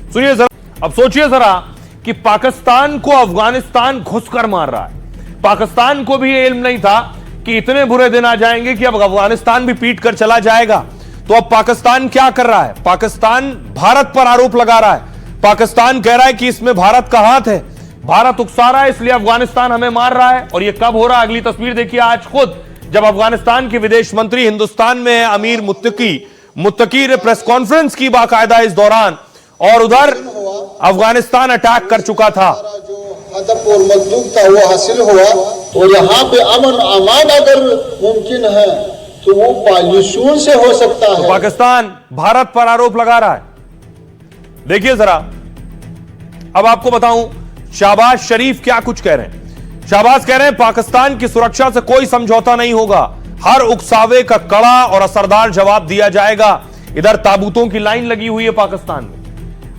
सुनिए जरा, अब सोचिए जरा कि पाकिस्तान को अफगानिस्तान घुसकर मार रहा है। पाकिस्तान को भी ये इल्म नहीं था कि इतने बुरे दिन आ जाएंगे कि अब अफगानिस्तान भी पीट कर चला जाएगा। तो अब पाकिस्तान क्या कर रहा है? पाकिस्तान भारत पर आरोप लगा रहा है। पाकिस्तान कह रहा है कि इसमें भारत का हाथ है, भारत उकसा रहा है, इसलिए अफगानिस्तान हमें मार रहा है। और यह कब हो रहा है? अगली तस्वीर देखिए, आज खुद जब अफगानिस्तान के विदेश मंत्री हिंदुस्तान में है, अमीर मुत्तकी ने प्रेस कॉन्फ्रेंस की बाकायदा इस दौरान, और उधर अफगानिस्तान अटैक कर चुका था। जो हदफ और मजलूब था वो हासिल हुआ, और यहाँ पे अमन अमान अगर मुमकिन है तो वो पॉल्यूशन से हो सकता है। पाकिस्तान भारत पर आरोप लगा रहा है। देखिए जरा, अब आपको बताऊं शहबाज शरीफ क्या कुछ कह रहे हैं। शहबाज कह रहे हैं पाकिस्तान की सुरक्षा से कोई समझौता नहीं होगा, हर उकसावे का कड़ा और असरदार जवाब दिया जाएगा। इधर ताबूतों की लाइन लगी हुई है पाकिस्तान में।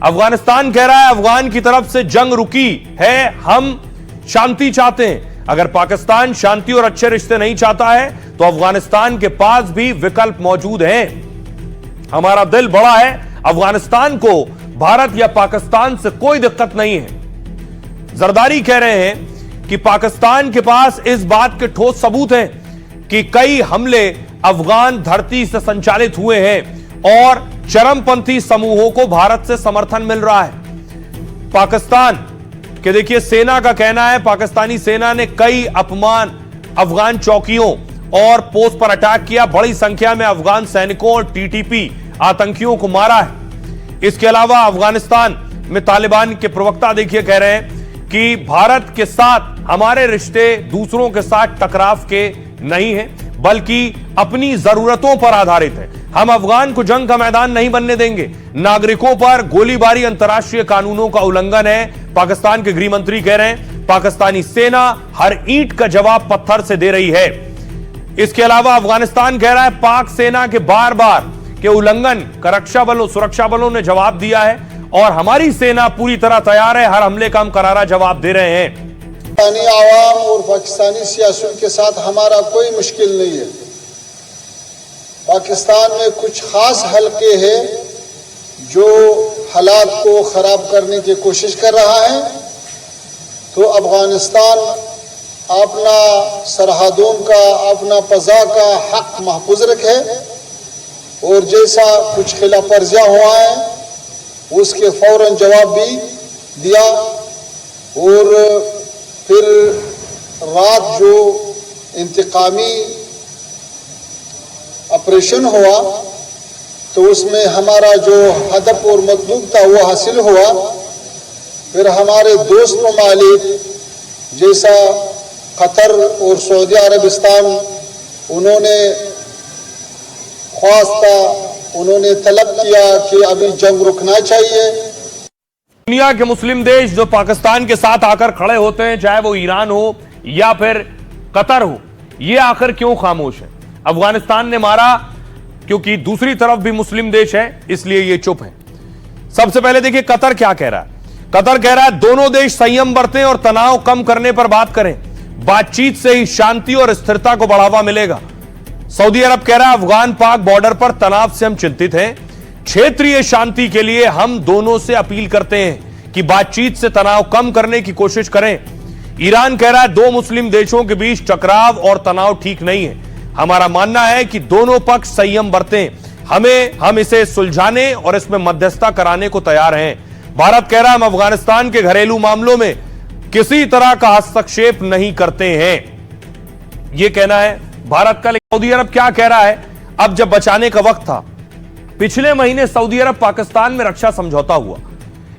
अफगानिस्तान कह रहा है अफगान की तरफ से जंग रुकी है, हम शांति चाहते हैं। अगर पाकिस्तान शांति और अच्छे रिश्ते नहीं चाहता है तो अफगानिस्तान के पास भी विकल्प मौजूद हैं। हमारा दिल बड़ा है, अफगानिस्तान को भारत या पाकिस्तान से कोई दिक्कत नहीं है। जरदारी कह रहे हैं कि पाकिस्तान के पास इस बात के ठोस सबूत हैं कि कई हमले अफगान धरती से संचालित हुए हैं और चरमपंथी समूहों को भारत से समर्थन मिल रहा है। पाकिस्तान के देखिए सेना का कहना है पाकिस्तानी सेना ने कई अपमान अफगान चौकियों और पोस्ट पर अटैक किया, बड़ी संख्या में अफगान सैनिकों और टीटीपी आतंकियों को मारा है। इसके अलावा अफगानिस्तान में तालिबान के प्रवक्ता देखिए कह रहे हैं कि भारत के साथ हमारे रिश्ते दूसरों के साथ टकराव के नहीं है, बल्कि अपनी जरूरतों पर आधारित है। हम अफगान को जंग का मैदान नहीं बनने देंगे। नागरिकों पर गोलीबारी अंतर्राष्ट्रीय कानूनों का उल्लंघन है, पाकिस्तान के गृह मंत्री कह रहे हैं। पाकिस्तानी सेना हर ईंट का जवाब पत्थर से दे रही है। इसके अलावा अफगानिस्तान कह रहा है पाक सेना के बार बार के उल्लंघन का सुरक्षा बलों ने जवाब दिया है और हमारी सेना पूरी तरह तैयार है, हर हमले का हम करारा जवाब दे रहे हैं। पाकिस्तानी आवाम और पाकिस्तानी सियासत के साथ हमारा कोई मुश्किल नहीं है। पाकिस्तान में कुछ खास हलके हैं जो हालात को खराब करने की कोशिश कर रहा है, तो अफगानिस्तान अपना सरहदों का, अपना फजा का हक महफूज रखे, और जैसा कुछ खिलाफ वर्जियां हुआ है उसके फौरन जवाब भी दिया। और फिर रात जो इंतकामी ऑपरेशन हुआ तो उसमें हमारा जो हदफ और मतलूब था वो हासिल हुआ। फिर हमारे दोस्त ममालिक जैसा कतर और सऊदी अरबिस्तान, उन्होंने ख्वास्ता, उन्होंने तलब किया कि अभी जंग रुकना चाहिए। दुनिया के मुस्लिम देश जो पाकिस्तान के साथ आकर खड़े होते हैं, चाहे वो ईरान हो या फिर कतर हो, ये आखिर क्यों खामोश है? अफगानिस्तान ने मारा क्योंकि दूसरी तरफ भी मुस्लिम देश है, इसलिए ये चुप है। सबसे पहले देखिए कतर क्या कह रहा है। कतर कह रहा है दोनों देश संयम बरतें और तनाव कम करने पर बात करें, बातचीत से ही शांति और स्थिरता को बढ़ावा मिलेगा। सऊदी अरब कह रहा है अफगान पाक बॉर्डर पर तनाव से हम चिंतित हैं, क्षेत्रीय शांति के लिए हम दोनों से अपील करते हैं कि बातचीत से तनाव कम करने की कोशिश करें। ईरान कह रहा है दो मुस्लिम देशों के बीच टकराव और तनाव ठीक नहीं है, हमारा मानना है कि दोनों पक्ष संयम बरतें, हम इसे सुलझाने और इसमें मध्यस्थता कराने को तैयार हैं। भारत कह रहा है हम अफगानिस्तान के घरेलू मामलों में किसी तरह का हस्तक्षेप नहीं करते हैं, यह कहना है भारत का। सऊदी अरब क्या कह रहा है? अब जब बचाने का वक्त था, पिछले महीने सऊदी अरब पाकिस्तान में रक्षा समझौता हुआ,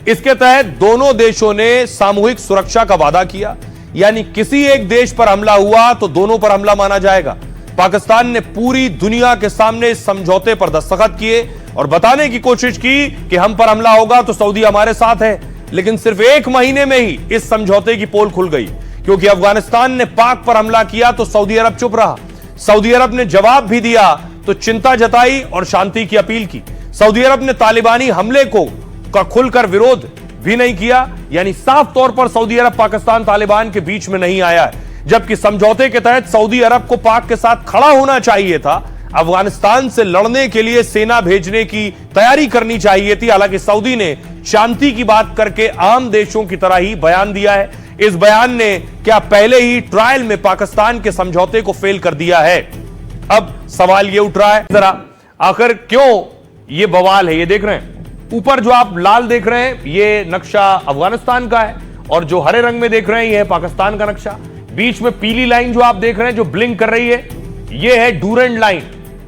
इसके तहत दोनों देशों ने सामूहिक सुरक्षा का वादा किया, यानी किसी एक देश पर हमला हुआ तो दोनों पर हमला माना जाएगा। पाकिस्तान ने पूरी दुनिया के सामने इस समझौते पर दस्तखत किए और बताने की कोशिश की कि हम पर हमला होगा तो सऊदी हमारे साथ है। लेकिन सिर्फ एक महीने में ही इस समझौते की पोल खुल गई, क्योंकि अफगानिस्तान ने पाक पर हमला किया तो सऊदी अरब चुप रहा। सऊदी अरब ने जवाब भी दिया तो चिंता जताई और शांति की अपील की। सऊदी अरब ने तालिबानी हमले का खुलकर विरोध भी नहीं किया, यानी साफ तौर पर सऊदी अरब पाकिस्तान तालिबान के बीच में नहीं आया है, जबकि समझौते के तहत सऊदी अरब को पाक के साथ खड़ा होना चाहिए था, अफगानिस्तान से लड़ने के लिए सेना भेजने की तैयारी करनी चाहिए थी। हालांकि सऊदी ने शांति की बात करके आम देशों की तरह ही बयान दिया है। इस बयान ने क्या पहले ही ट्रायल में पाकिस्तान के समझौते को फेल कर दिया है? अब सवाल यह उठ रहा है जरा, आखिर क्यों यह बवाल है? ये देख रहे हैं ऊपर जो आप लाल देख रहे हैं, ये नक्शा अफगानिस्तान का है, और जो हरे रंग में देख रहे हैं, यह है पाकिस्तान का नक्शा। बीच में पीली लाइन जो आप देख रहे हैं जो ब्लिंक कर रही है, यह है डूरेंट लाइन।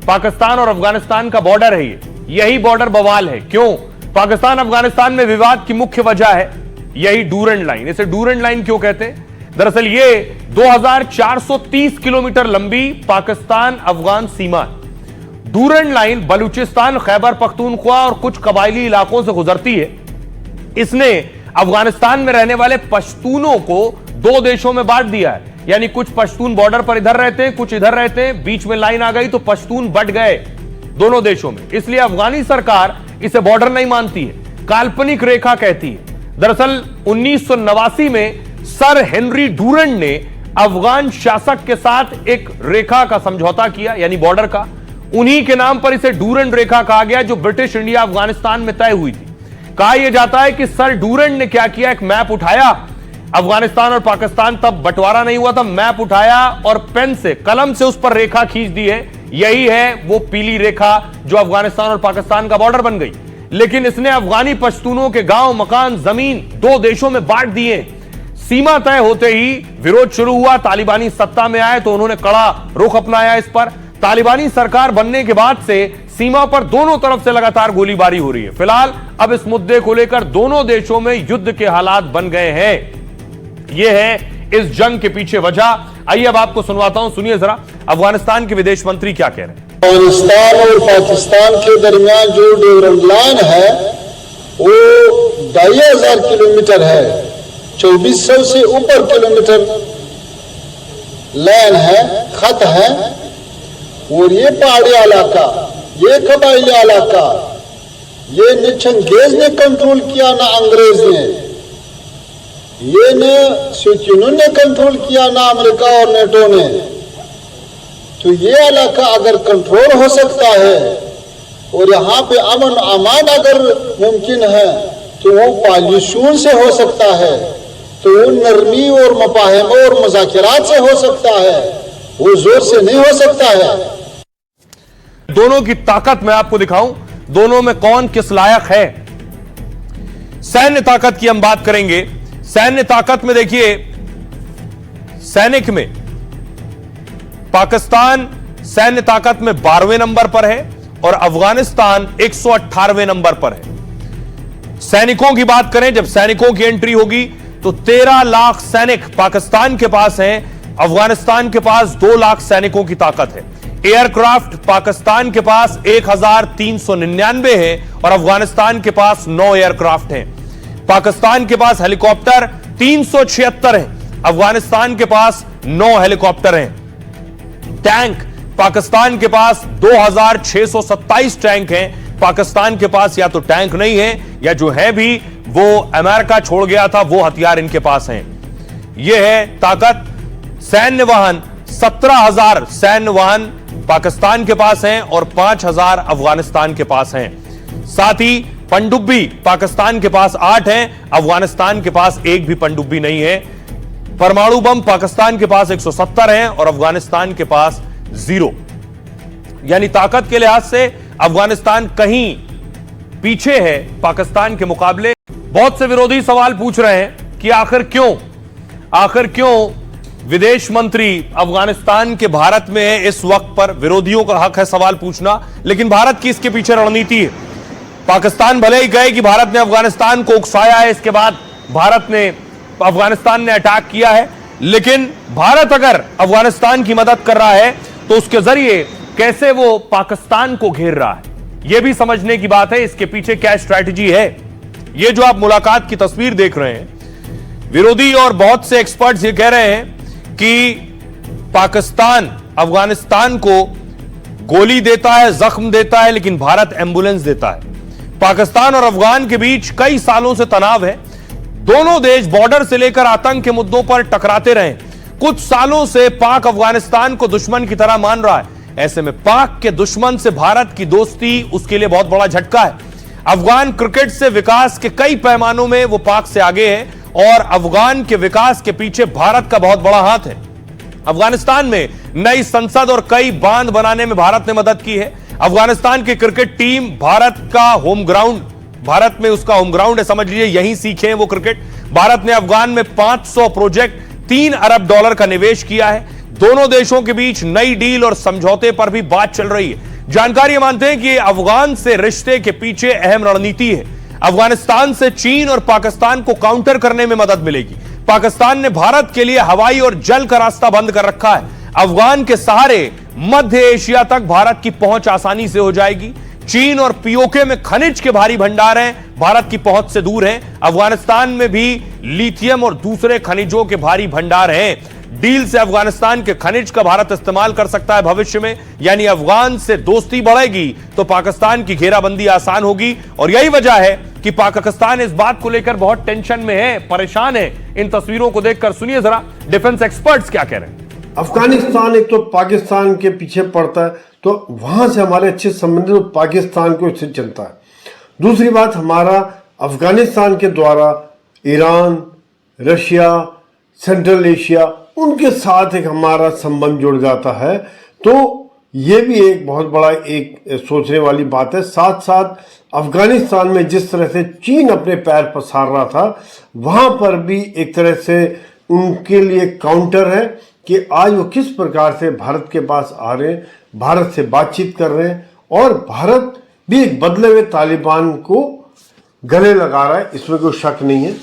पाकिस्तान और अफगानिस्तान का बॉर्डर है यही बॉर्डर बवाल है। क्यों? पाकिस्तान अफगानिस्तान में विवाद की मुख्य वजह है यही डूरेंट लाइन। इसे डूरेंट लाइन क्यों कहते हैं? दरअसल ये 2430 किलोमीटर लंबी पाकिस्तान अफगान सीमा है। डूरेंट लाइन बलूचिस्तान, खैबर पख्तूनख्वा और कुछ कबायली इलाकों से गुजरती है। इसने अफगानिस्तान में रहने वाले पश्तूनों को दो देशों में बांट दिया है, यानी कुछ पश्तून बॉर्डर पर इधर रहते हैं, कुछ इधर रहते हैं। बीच में लाइन आ गई तो पश्तून बट गए दोनों देशों में। इसलिए अफगानी सरकार इसे बॉर्डर नहीं मानती है, काल्पनिक रेखा कहती है। दरअसल 1989 में सर हेनरी डूरेंट ने अफगान शासक के साथ एक रेखा का समझौता किया, यानी बॉर्डर का। उन्हीं के नाम पर इसे डूरेंट रेखा कहा गया, जो ब्रिटिश इंडिया अफगानिस्तान में तय हुई थी। कहा यह जाता है कि सर डूरेंट ने क्या किया, एक मैप उठाया, अफगानिस्तान और पाकिस्तान तब बंटवारा नहीं हुआ था, मैप उठाया और पेन से, कलम से उस पर रेखा खींच दी है। यही है वो पीली रेखा जो अफगानिस्तान और पाकिस्तान का बॉर्डर बन गई। लेकिन इसने अफगानी पश्तूनों के गांव, मकान, जमीन दो देशों में बांट दिए। सीमा तय होते ही विरोध शुरू हुआ। तालिबानी सत्ता में आए तो उन्होंने कड़ा रुख अपनाया इस पर। तालिबानी सरकार बनने के बाद से सीमा पर दोनों तरफ से लगातार गोलीबारी हो रही है। फिलहाल अब इस मुद्दे को लेकर दोनों देशों में युद्ध के हालात बन गए हैं। यह है इस जंग के पीछे वजह। आइए अब आपको सुनवाता हूं, सुनिए जरा अफगानिस्तान के विदेश मंत्री क्या कह रहे हैं। अफगानिस्तान और पाकिस्तान के दरमियान जो डूरेंट लाइन है वो 2500 किलोमीटर है, 2400 से ऊपर किलोमीटर लाइन है, खत है। और ये पहाड़ी इलाका, ये कबायली इलाका, ये न चंगेज ने कंट्रोल किया ना अंग्रेज ने, ये न सिक्किनों ने कंट्रोल किया ना अमेरिका और नेटो ने। तो ये इलाका अगर कंट्रोल हो सकता है और यहाँ पे अमन अमान अगर मुमकिन है तो वो पॉल्यूशन से हो सकता है, तो वो नरमी और मफाहिम और मुज़ाकिरात से हो सकता है, वो जोर से नहीं हो सकता है। दोनों की ताकत मैं आपको दिखाऊं, दोनों में कौन किस लायक है। सैन्य ताकत की हम बात करेंगे। सैन्य ताकत में देखिए, सैनिक में पाकिस्तान सैन्य ताकत में 12वें नंबर पर है और अफगानिस्तान 118वें नंबर पर है। सैनिकों की बात करें, जब सैनिकों की एंट्री होगी तो 13 लाख सैनिक पाकिस्तान के पास हैं, अफगानिस्तान के पास 2 लाख सैनिकों की ताकत है। एयरक्राफ्ट पाकिस्तान के पास 1399 है और अफगानिस्तान के पास 9 एयरक्राफ्ट हैं। पाकिस्तान के पास हेलीकॉप्टर 376 हैं, अफगानिस्तान के पास 9 हेलीकॉप्टर हैं। टैंक पाकिस्तान के पास 2627 टैंक हैं। पाकिस्तान के पास या तो टैंक नहीं है या जो है भी वो अमेरिका छोड़ गया था, वो हथियार इनके पास हैं। यह है ताकत। सैन्य वाहन 17,000 सैन्य वाहन पाकिस्तान के पास हैं और 5,000 अफगानिस्तान के पास हैं। साथ ही पनडुब्बी पाकिस्तान के पास 8 हैं, अफगानिस्तान के पास एक भी पनडुब्बी नहीं है। परमाणु बम पाकिस्तान के पास 170 हैं और अफगानिस्तान के पास 0। यानी ताकत के लिहाज से अफगानिस्तान कहीं पीछे है पाकिस्तान के मुकाबले। बहुत से विरोधी सवाल पूछ रहे हैं कि आखिर क्यों विदेश मंत्री अफगानिस्तान के भारत में है इस वक्त पर। विरोधियों का हक है सवाल पूछना, लेकिन भारत की इसके पीछे रणनीति है। पाकिस्तान भले ही कहे कि भारत ने अफगानिस्तान को उकसाया है, इसके बाद अफगानिस्तान ने अटैक किया है, लेकिन भारत अगर अफगानिस्तान की मदद कर रहा है तो उसके जरिए कैसे वो पाकिस्तान को घेर रहा है, यह भी समझने की बात है। इसके पीछे क्या स्ट्रैटेजी है। यह जो आप मुलाकात की तस्वीर देख रहे हैं, विरोधी और बहुत से एक्सपर्ट्स ये कह रहे हैं कि पाकिस्तान अफगानिस्तान को गोली देता है, जख्म देता है, लेकिन भारत एम्बुलेंस देता है। पाकिस्तान और अफगान के बीच कई सालों से तनाव है। दोनों देश बॉर्डर से लेकर आतंक के मुद्दों पर टकराते रहे। कुछ सालों से पाक अफगानिस्तान को दुश्मन की तरह मान रहा है। ऐसे में पाक के दुश्मन से भारत की दोस्ती उसके लिए बहुत बड़ा झटका है। अफगान क्रिकेट से विकास के कई पैमानों में वो पाक से आगे है और अफगान के विकास के पीछे भारत का बहुत बड़ा हाथ है। अफगानिस्तान में नई संसद और कई बांध बनाने में भारत ने मदद की है। अफगानिस्तान की क्रिकेट टीम भारत का होम ग्राउंड, भारत में उसका होम ग्राउंड है, समझ लीजिए यहीं सीखे हैं वो क्रिकेट। भारत ने अफगान में 500 प्रोजेक्ट, $3 अरब का निवेश किया है। दोनों देशों के बीच नई डील और समझौते पर भी बात चल रही है। जानकारी मानते हैं कि अफगान से रिश्ते के पीछे अहम रणनीति है। अफगानिस्तान से चीन और पाकिस्तान को काउंटर करने में मदद मिलेगी। पाकिस्तान ने भारत के लिए हवाई और जल का रास्ता बंद कर रखा है। अफगान के सहारे मध्य एशिया तक भारत की पहुंच आसानी से हो जाएगी। चीन और पीओके में खनिज के भारी भंडार हैं, भारत की पहुंच से दूर हैं। अफगानिस्तान में भी लिथियम और दूसरे खनिजों के भारी भंडार हैं। डील से अफगानिस्तान के खनिज का भारत इस्तेमाल कर सकता है भविष्य में, यानी अफगान से दोस्ती बढ़ेगी तो पाकिस्तान की घेराबंदी आसान होगी। और यही वजह है कि पाकिस्तान इस बात को लेकर बहुत टेंशन में है, परेशान है। इन तस्वीरों को देखकर सुनिए जरा डिफेंस एक्सपर्ट्स क्या कह रहे हैं। अफगानिस्तान एक तो पाकिस्तान के पीछे पड़ता है, तो वहां से हमारे अच्छे संबंध तो पाकिस्तान को इससे चलता है। दूसरी बात, हमारा अफगानिस्तान के द्वारा ईरान, रशिया, सेंट्रल एशिया, उनके साथ एक हमारा संबंध जुड़ जाता है। तो ये भी एक बहुत बड़ा एक सोचने वाली बात है। साथ साथ अफगानिस्तान में जिस तरह से चीन अपने पैर पसार रहा था, वहां पर भी एक तरह से उनके लिए काउंटर है कि आज वो किस प्रकार से भारत के पास आ रहे हैं, भारत से बातचीत कर रहे हैं, और भारत भी एक बदले हुए तालिबान को गले लगा रहा है, इसमें कोई शक नहीं है।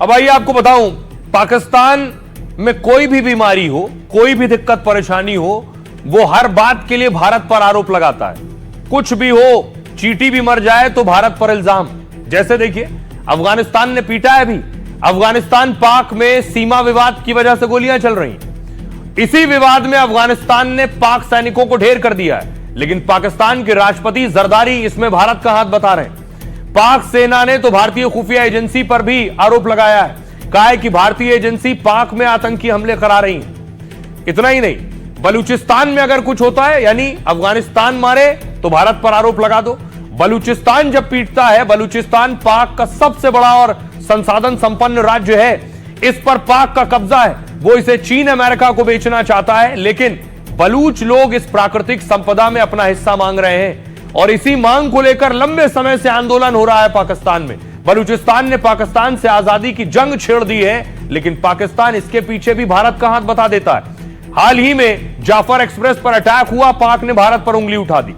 अब आइए आपको बताऊं, पाकिस्तान में कोई भी बीमारी हो, कोई भी दिक्कत परेशानी हो, वो हर बात के लिए भारत पर आरोप लगाता है। कुछ भी हो, चींटी भी मर जाए तो भारत पर इल्जाम। जैसे देखिए अफगानिस्तान ने पीटा है अभी। अफगानिस्तान पाक में सीमा विवाद की वजह से गोलियां चल रही हैं। इसी विवाद में अफगानिस्तान ने पाक सैनिकों को ढेर कर दिया है, लेकिन पाकिस्तान के राष्ट्रपति जरदारी इसमें भारत का हाथ बता रहे हैं। पाक सेना ने तो भारतीय खुफिया एजेंसी पर भी आरोप लगाया है, कहा है कि भारतीय एजेंसी पाक में आतंकी हमले करा रही है। इतना ही नहीं, बलूचिस्तान में अगर कुछ होता है, यानी अफगानिस्तान मारे तो भारत पर आरोप लगा दो। बलूचिस्तान जब पीटता है, बलूचिस्तान पाक का सबसे बड़ा और संसाधन संपन्न राज्य है, इस पर पाक का कब्जा है। वो इसे चीन अमेरिका को बेचना चाहता है, लेकिन बलूच लोग इस प्राकृतिक संपदा में अपना हिस्सा मांग रहे हैं और इसी मांग को लेकर लंबे समय से आंदोलन हो रहा है पाकिस्तान में। बलूचिस्तान ने पाकिस्तान से आजादी की जंग छेड़ दी है, लेकिन पाकिस्तान इसके पीछे भी भारत का हाथ बता देता है। हाल ही में जाफर एक्सप्रेस पर अटैक हुआ, पाक ने भारत पर उंगली उठा दी।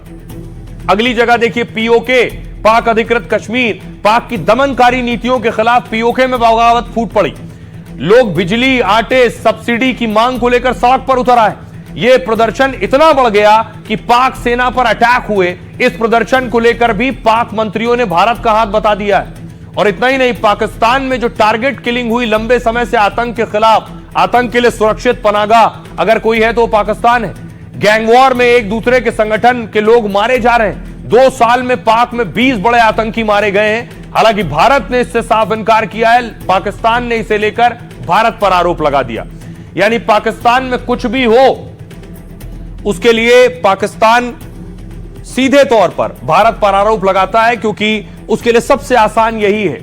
अगली जगह देखिए पीओके, पाक अधिकृत कश्मीर, पाक की दमनकारी नीतियों के खिलाफ पीओके में बगावत फूट पड़ी। लोग बिजली, आटे, सब्सिडी की मांग को लेकर सड़क पर उतर आए। यह प्रदर्शन इतना बढ़ गया कि पाक सेना पर अटैक हुए। इस प्रदर्शन को लेकर भी पाक मंत्रियों ने भारत का हाथ बता दिया है। और इतना ही नहीं, पाकिस्तान में जो टारगेट किलिंग हुई लंबे समय से आतंक के खिलाफ, आतंक के लिए सुरक्षित पनागा अगर कोई है तो पाकिस्तान है। गैंग वॉर में एक दूसरे के संगठन के लोग मारे जा रहे हैं। 2 साल में पाक में 20 बड़े आतंकी मारे गए हैं। हालांकि भारत ने इससे साफ इनकार किया है, पाकिस्तान ने इसे लेकर भारत पर आरोप लगा दिया। यानी पाकिस्तान में कुछ भी हो, उसके लिए पाकिस्तान सीधे तौर पर भारत पर आरोप लगाता है, क्योंकि उसके लिए सबसे आसान यही है।